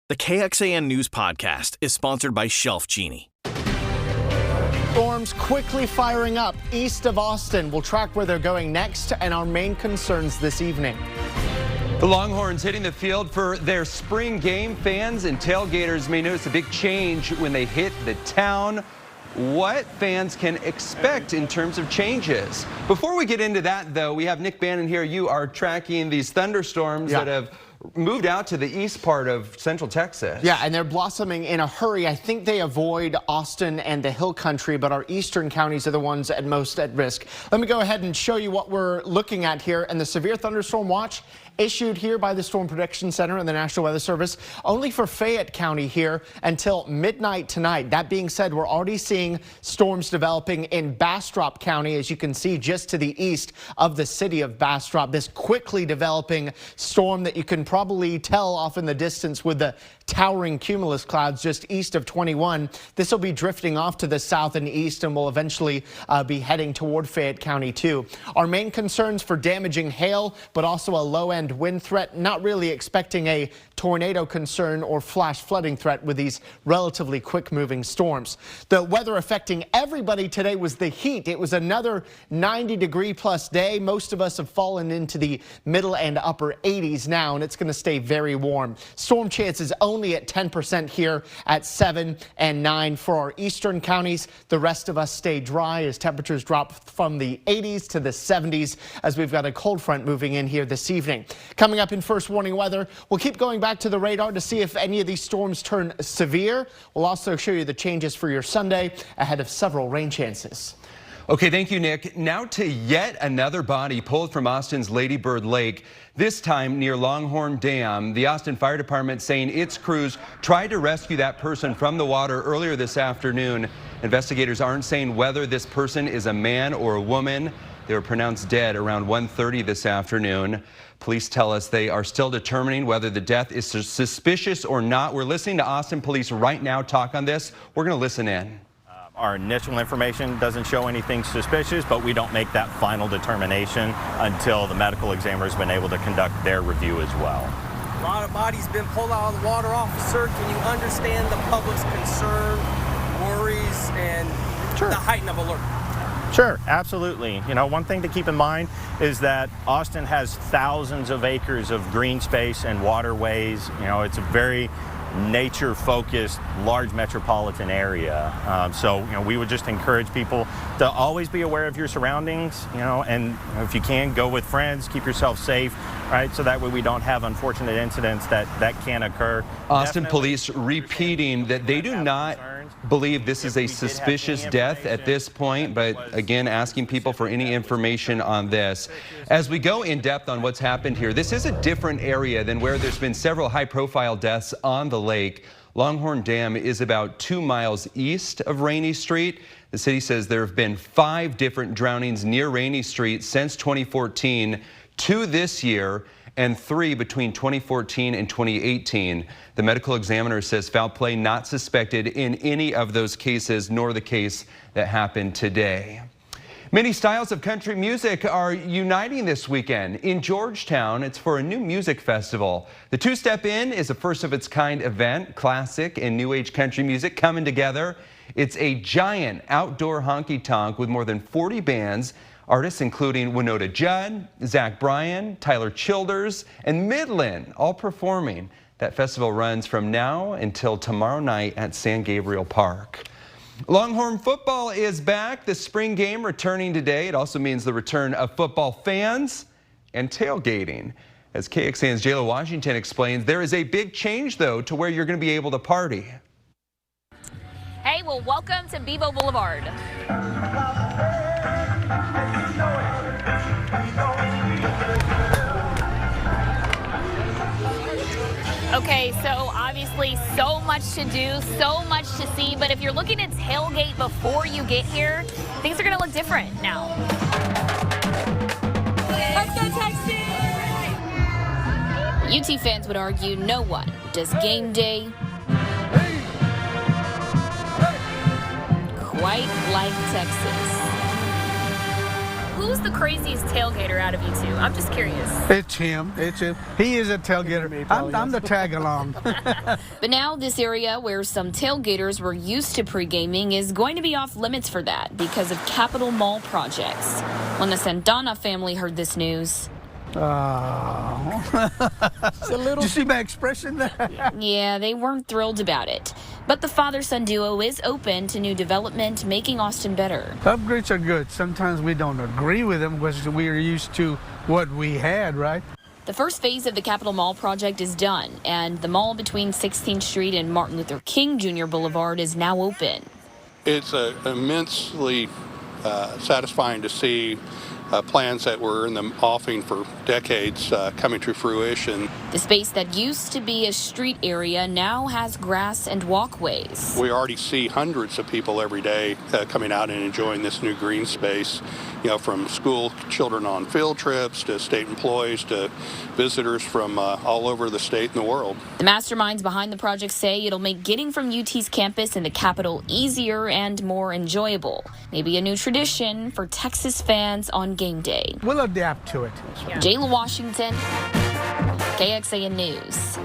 The KXAN News Podcast is sponsored by Shelf Genie. Storms quickly firing up east of Austin. We'll track where they're going next and our main concerns this evening. The Longhorns hitting the field for their spring game. Fans and tailgaters may notice a big change when they hit the town. What fans can expect in terms of changes. Before we get into that, though, we have Nick Bannon here. You are tracking these thunderstorms that have moved out to the east part of central Texas. Yeah, and they're blossoming in a hurry. I think they avoid Austin and the hill country, but our eastern counties are the ones at most at risk. Let me go ahead and show you what we're looking at here. And the severe thunderstorm watch issued here by the Storm Prediction Center and the National Weather Service only for Fayette County here until midnight tonight. That being said, we're already seeing storms developing in Bastrop County, as you can see just to the east of the city of Bastrop. This quickly developing storm that you can probably tell off in the distance with the towering cumulus clouds just east of 21. This will be drifting off to the south and east and will eventually be heading toward Fayette County too. Our main concerns for damaging hail, but also a low-end wind threat. Not really expecting a tornado concern or flash flooding threat with these relatively quick moving storms. The weather affecting everybody today was the heat. It was another 90-degree plus day. Most of us have fallen into the middle and upper 80s now, and it's going to stay very warm. Storm chances only at 10% here at 7 and 9 for our eastern counties. The rest of us stay dry as temperatures drop from the 80s to the 70s as we've got a cold front moving in here this evening. Coming up in first warning weather, we'll keep going back to the radar to see if any of these storms turn severe. We'll also show you the changes for your Sunday ahead of several rain chances. Okay, thank you, Nick. Now to yet another body pulled from Austin's Lady Bird Lake, this time near Longhorn Dam. The Austin Fire Department saying its crews tried to rescue that person from the water earlier this afternoon. Investigators aren't saying whether this person is a man or a woman. They were pronounced dead around 1:30 this afternoon. Police tell us they are still determining whether the death is suspicious or not. We're listening to Austin Police right now talk on this. We're going to listen in. Our initial information doesn't show anything suspicious, but we don't make that final determination until the medical examiner has been able to conduct their review as well. A lot of bodies been pulled out of the water, officer. Can you understand the public's concern, worries, and the heightened of alert? Sure, absolutely. You know, one thing to keep in mind is that Austin has thousands of acres of green space and waterways. You know, it's a very nature-focused, large metropolitan area. So, you know, we would just encourage people to always be aware of your surroundings, you know, and if you can, go with friends, keep yourself safe, right? So that way we don't have unfortunate incidents that can occur. Austin Police repeating that they do not believe this is a suspicious death at this point, but again, asking people for any information on this. As we go in depth on what's happened here, this is a different area than where there's been several high-profile deaths on the lake. Longhorn Dam is about 2 miles east of Rainey Street. The city says there have been 5 different drownings near Rainey Street since 2014, 2 this year, and 3 between 2014 and 2018. The medical examiner says foul play not suspected in any of those cases, nor the case that happened today. Many styles of country music are uniting this weekend. In Georgetown, it's for a new music festival. The Two Step In is a first-of-its-kind event, classic and new age country music coming together. It's a giant outdoor honky-tonk with more than 40 bands. Artists including Winona Judd, Zach Bryan, Tyler Childers, and Midland all performing. That festival runs from now until tomorrow night at San Gabriel Park. Longhorn football is back. The spring game returning today. It also means the return of football fans and tailgating. As KXAN's J.Lo Washington explains, there is a big change, though, to where you're going to be able to party. Hey, well, welcome to Bevo Boulevard. Okay, so obviously so much to do, so much to see, but if you're looking at tailgate before you get here, things are going to look different now. Let's go Texas! UT fans would argue no one does game day quite like Texas. Who Who's the craziest tailgater out of you two? I'm just curious. It's him. It's him. He is a tailgater. I'm the tag along. But now this area where some tailgaters were used to pre-gaming is going to be off limits for that because of Capitol Mall projects. When the Santana family heard this news. Oh. Did you see my expression there? Yeah, they weren't thrilled about it. But the father-son duo is open to new development, making Austin better. Upgrades are good. Sometimes we don't agree with them because we're used to what we had, right? The first phase of the Capitol Mall project is done, and the mall between 16th Street and Martin Luther King Jr. Boulevard is now open. It's immensely satisfying to see plans that were in the offing for decades coming to fruition. The space that used to be a street area now has grass and walkways. We already see hundreds of people every day coming out and enjoying this new green space, you know, from school children on field trips to state employees to visitors from all over the state and the world. The masterminds behind the project say it'll make getting from UT's campus in the Capitol easier and more enjoyable. Maybe a new tradition for Texas fans on game day. We'll adapt to it. Jayla Washington, KXAN News.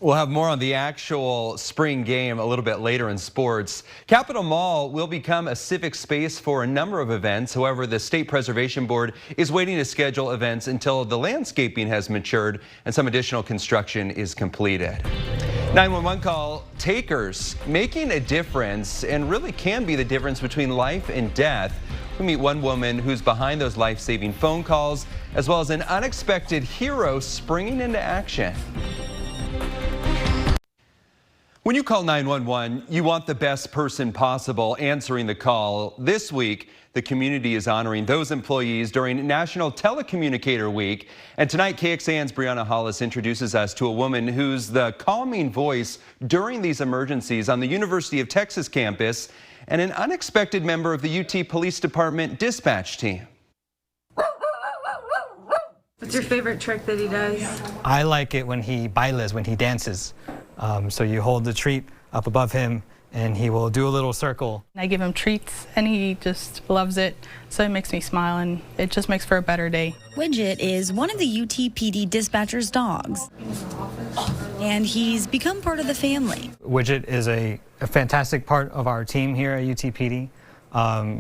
We'll have more on the actual spring game a little bit later in sports. Capitol Mall will become a civic space for a number of events. However, the State Preservation Board is waiting to schedule events until the landscaping has matured and some additional construction is completed. 911 call takers making a difference and really can be the difference between life and death. We meet one woman who's behind those life-saving phone calls, as well as an unexpected hero springing into action. When you call 911, you want the best person possible answering the call. This week, the community is honoring those employees during National Telecommunicator Week. And tonight, KXAN's Brianna Hollis introduces us to a woman who's the calming voice during these emergencies on the University of Texas campus and an unexpected member of the UT Police Department dispatch team. What's your favorite trick that he does? I like it when he bailes, when he dances. So you hold the treat up above him and he will do a little circle. I give him treats and he just loves it. So it makes me smile and it just makes for a better day. Widget is one of the UT PD dispatcher's dogs. And he's become part of the family. Widget is a fantastic part of our team here at UT PD.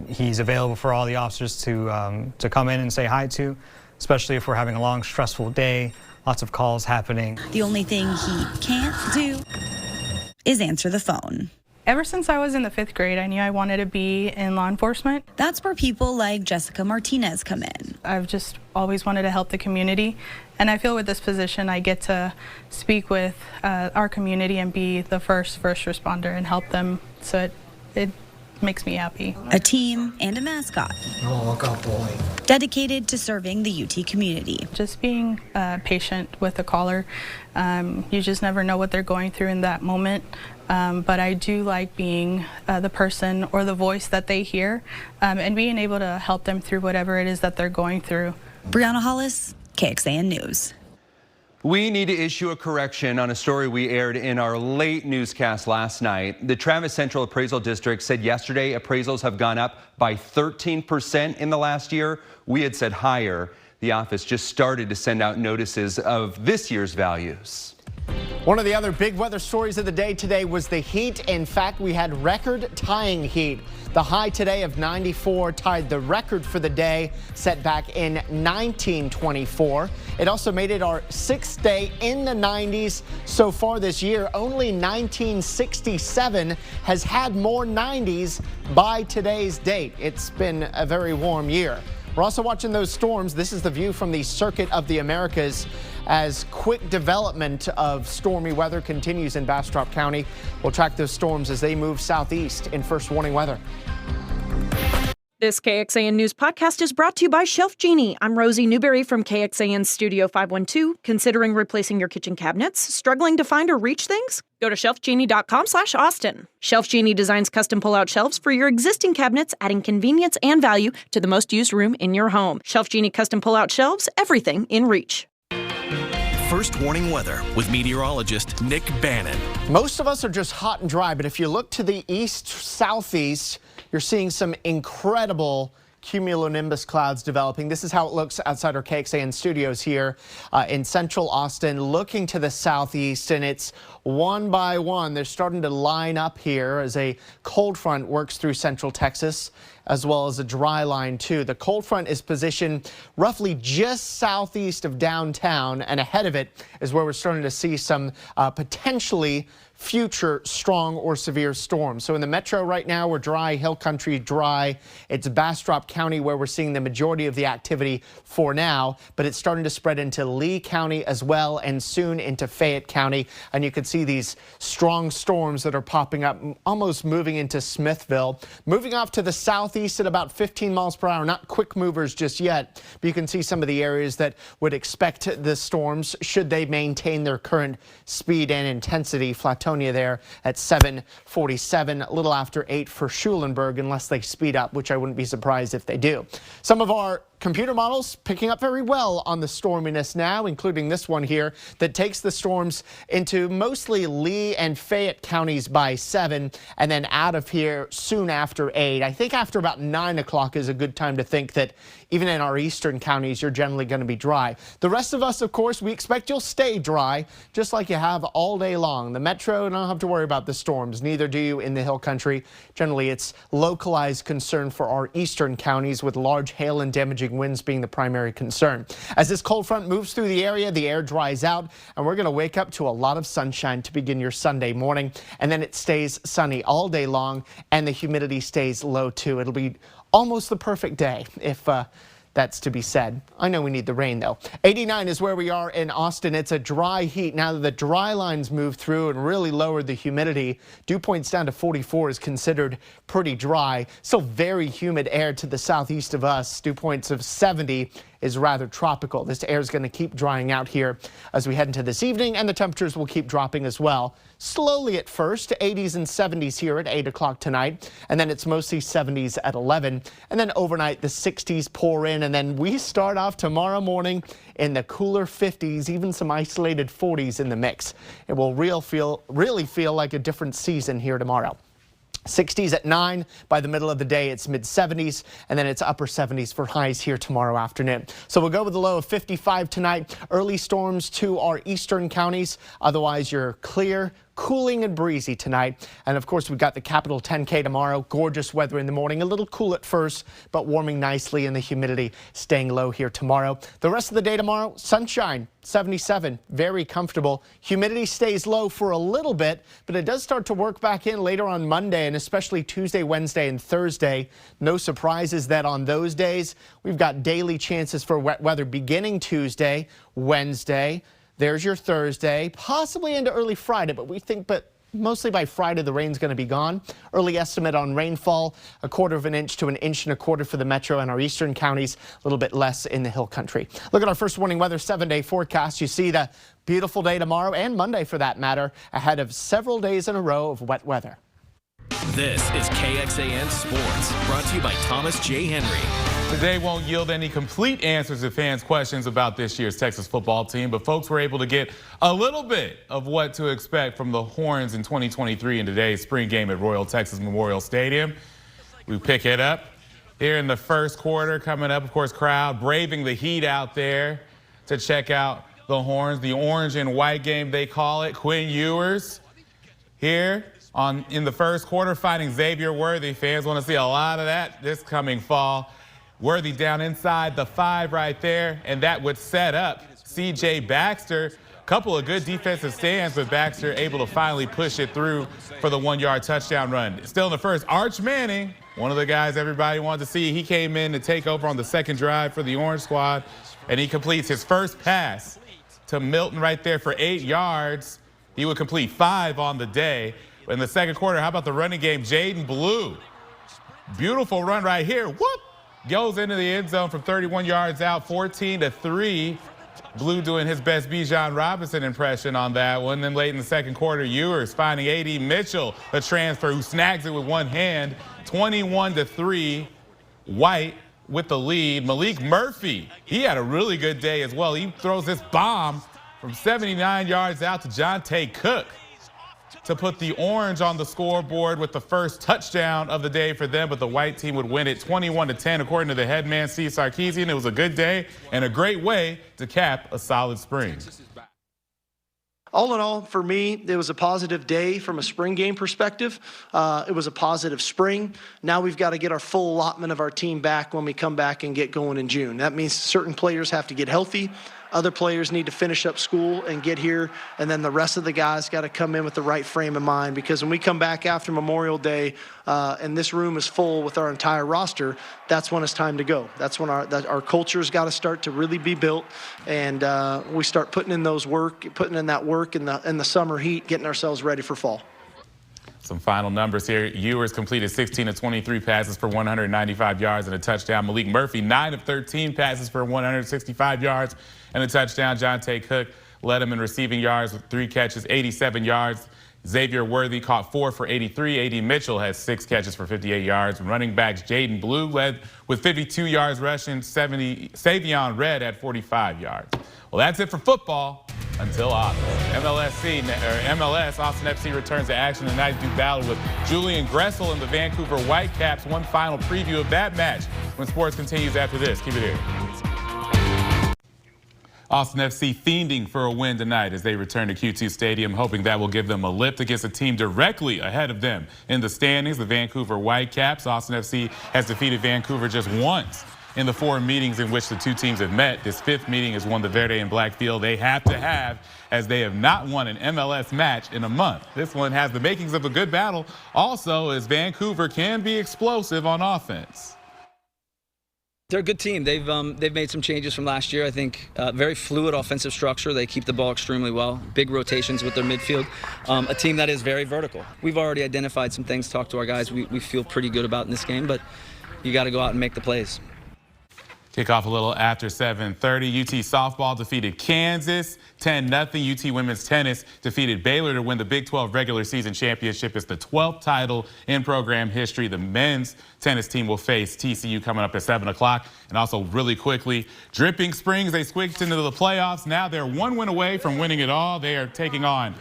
He's available for all the officers to come in and say hi to, especially if we're having a long, stressful day, lots of calls happening. The only thing he can't do is answer the phone. Ever since I was in the 5th grade, I knew I wanted to be in law enforcement. That's where people like Jessica Martinez come in. I've just always wanted to help the community, and I feel with this position I get to speak with our community and be the first responder and help them, so it makes me happy. A team and a mascot. Oh, God, boy. Dedicated to serving the UT community. Just being patient with the caller. You just never know what they're going through in that moment. But I do like being the person or the voice that they hear and being able to help them through whatever it is that they're going through. Brianna Hollis, KXAN News. We need to issue a correction on a story we aired in our late newscast last night. The Travis Central Appraisal District said yesterday appraisals have gone up by 13% in the last year. We had said higher. The office just started to send out notices of this year's values. One of the other big weather stories of the day today was the heat. In fact, we had record-tying heat. The high today of 94 tied the record for the day set back in 1924. It also made it our 6th day in the 90s so far this year. Only 1967 has had more 90s by today's date. It's been a very warm year. We're also watching those storms. This is the view from the Circuit of the Americas as quick development of stormy weather continues in Bastrop County. We'll track those storms as they move southeast in first warning weather. This KXAN News podcast is brought to you by Shelf Genie. I'm Rosie Newberry from KXAN Studio 512. Considering replacing your kitchen cabinets? Struggling to find or reach things? Go to shelfgenie.com/Austin. Shelf Genie designs custom pull-out shelves for your existing cabinets, adding convenience and value to the most used room in your home. Shelf Genie custom pull-out shelves, everything in reach. First warning weather with meteorologist Nick Bannon. Most of us are just hot and dry, but if you look to the east, southeast, you're seeing some incredible cumulonimbus clouds developing. This is how it looks outside our KXAN studios here in central Austin, looking to the southeast, and it's one by one. They're starting to line up here as a cold front works through central Texas, as well as a dry line too. The cold front is positioned roughly just southeast of downtown, and ahead of it is where we're starting to see some potentially future strong or severe storms. So in the metro right now, we're dry, hill country dry. It's Bastrop County where we're seeing the majority of the activity for now, but it's starting to spread into Lee County as well, and soon into Fayette County. And you can see these strong storms that are popping up, almost moving into Smithville. Moving off to the southeast at about 15 miles per hour. Not quick movers just yet, but you can see some of the areas that would expect the storms should they maintain their current speed and intensity. Flatonia there at 7:47, a little after 8 for Schulenburg, unless they speed up, which I wouldn't be surprised if they do. Some of our computer models picking up very well on the storminess now, including this one here that takes the storms into mostly Lee and Fayette counties by 7, and then out of here soon after 8. I think after about 9 o'clock is a good time to think that even in our eastern counties, you're generally going to be dry. The rest of us, of course, we expect you'll stay dry, just like you have all day long. The metro, don't have to worry about the storms. Neither do you in the hill country. Generally, it's localized concern for our eastern counties, with large hail and damaging winds being the primary concern. As this cold front moves through the area, the air dries out, and we're going to wake up to a lot of sunshine to begin your Sunday morning. And then it stays sunny all day long, and the humidity stays low too. It'll be almost the perfect day if that's to be said. I know we need the rain though. 89 is where we are in Austin. It's a dry heat. Now that the dry lines moved through and really lowered the humidity, dew points down to 44 is considered pretty dry. Still very humid air to the southeast of us. Dew points of 70 is rather tropical. This air is going to keep drying out here as we head into this evening, and the temperatures will keep dropping as well. Slowly at first, 80s and 70s here at 8 o'clock tonight, and then it's mostly 70s at 11. And then overnight, the 60s pour in, and then we start off tomorrow morning in the cooler 50s, even some isolated 40s in the mix. It will really feel like a different season here tomorrow. 60s at 9. By the middle of the day, it's mid-70s, and then it's upper 70s for highs here tomorrow afternoon. So we'll go with a low of 55 tonight. Early storms to our eastern counties. Otherwise, you're clear, cooling and breezy tonight. And of course, we've got the Capital 10K tomorrow. Gorgeous weather in the morning. A little cool at first, but warming nicely, and the humidity staying low here tomorrow. The rest of the day tomorrow, sunshine, 77, very comfortable. Humidity stays low for a little bit, but it does start to work back in later on Monday, and especially Tuesday, Wednesday, and Thursday. No surprises that on those days, we've got daily chances for wet weather beginning Tuesday, Wednesday. There's your Thursday, possibly into early Friday, but we think mostly by Friday the rain's going to be gone. Early estimate on rainfall, 1/4 of an inch to 1.25 inches for the metro and our eastern counties, a little bit less in the hill country. Look at our first warning weather 7-day forecast. You see the beautiful day tomorrow, and Monday for that matter, ahead of several days in a row of wet weather. This is KXAN Sports, brought to you by Thomas J. Henry. Today won't yield any complete answers to fans' questions about this year's Texas football team, but folks were able to get a little bit of what to expect from the Horns in 2023 in today's spring game at Royal Texas Memorial Stadium. We pick it up here in the first quarter. Coming up, of course, crowd braving the heat out there to check out the Horns, the orange and white game they call it. Quinn Ewers here in the first quarter fighting Xavier Worthy. Fans want to see a lot of that this coming fall. Worthy down inside the 5 right there, and that would set up C.J. Baxter. Couple of good defensive stands, but Baxter able to finally push it through for the 1-yard touchdown run. Still in the first, Arch Manning, one of the guys everybody wanted to see. He came in to take over on the second drive for the Orange squad, and he completes his first pass to Milton right there for 8 yards. He would complete 5 on the day. In the second quarter, how about the running game? Jaden Blue, beautiful run right here. Whoop! Goes into the end zone from 31 yards out, 14-3. Blue doing his best Bijan Robinson impression on that one. Then late in the second quarter, Ewers finding A.D. Mitchell, a transfer, who snags it with one hand. 21-3. White with the lead. Malik Murphy, he had a really good day as well. He throws this bomb from 79 yards out to Jonte Cook. to put the orange on the scoreboard with the first touchdown of the day for them, but the white team would win it 21-10, according to the head man, Steve Sarkisian. It was a good day and a great way to cap a solid spring. All in all, for me, it was a positive day from a spring game perspective. It was a positive spring. Now we've got to get our full allotment of our team back when we come back and get going in June. That means certain players have to get healthy. Other players need to finish up school and get here, and then the rest of the guys got to come in with the right frame of mind, because when we come back after Memorial Day and this room is full with our entire roster, that's when it's time to go. That's when our culture's got to start to really be built, and we start putting in that work in the summer heat, getting ourselves ready for fall. Some final numbers here. Ewers completed 16 of 23 passes for 195 yards and a touchdown. Malik Murphy, 9 of 13 passes for 165 yards and a touchdown. Jonte Cook led him in receiving yards with 3 catches, 87 yards. Xavier Worthy caught 4 for 83. A.D. Mitchell has 6 catches for 58 yards. Running backs Jaden Blue led with 52 yards rushing. Savion Red had 45 yards. Well, that's it for football until August. MLS, Austin FC returns to action tonight to battle with Julian Gressel and the Vancouver Whitecaps. One final preview of that match when sports continues after this. Keep it here. Austin FC fiending for a win tonight as they return to Q2 Stadium, hoping that will give them a lift against a team directly ahead of them in the standings, the Vancouver Whitecaps. Austin FC has defeated Vancouver just once in the 4 meetings in which the two teams have met. This 5th meeting is one the Verde and Black field they have to have, as they have not won an MLS match in a month. This one has the makings of a good battle, also as Vancouver can be explosive on offense. They're a good team. They've made some changes from last year. I think very fluid offensive structure. They keep the ball extremely well. Big rotations with their midfield. A team that is very vertical. We've already identified some things, talked to our guys we feel pretty good about in this game, but you got to go out and make the plays. Kickoff a little after 7:30. UT softball defeated Kansas 10-0. UT women's tennis defeated Baylor to win the Big 12 regular season championship. It's the 12th title in program history. The men's tennis team will face TCU coming up at 7 o'clock. And also really quickly, Dripping Springs, they squeaked into the playoffs. Now they're 1 win away from winning it all. They are taking on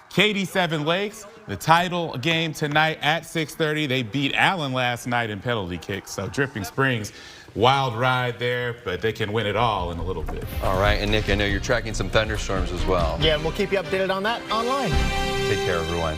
Katy Seven Lakes. The title game tonight at 6:30. They beat Allen last night in penalty kicks. So Dripping Springs, wild ride there, but they can win it all in a little bit. All right, and Nick, I know you're tracking some thunderstorms as well. Yeah, and we'll keep you updated on that online. Take care, everyone.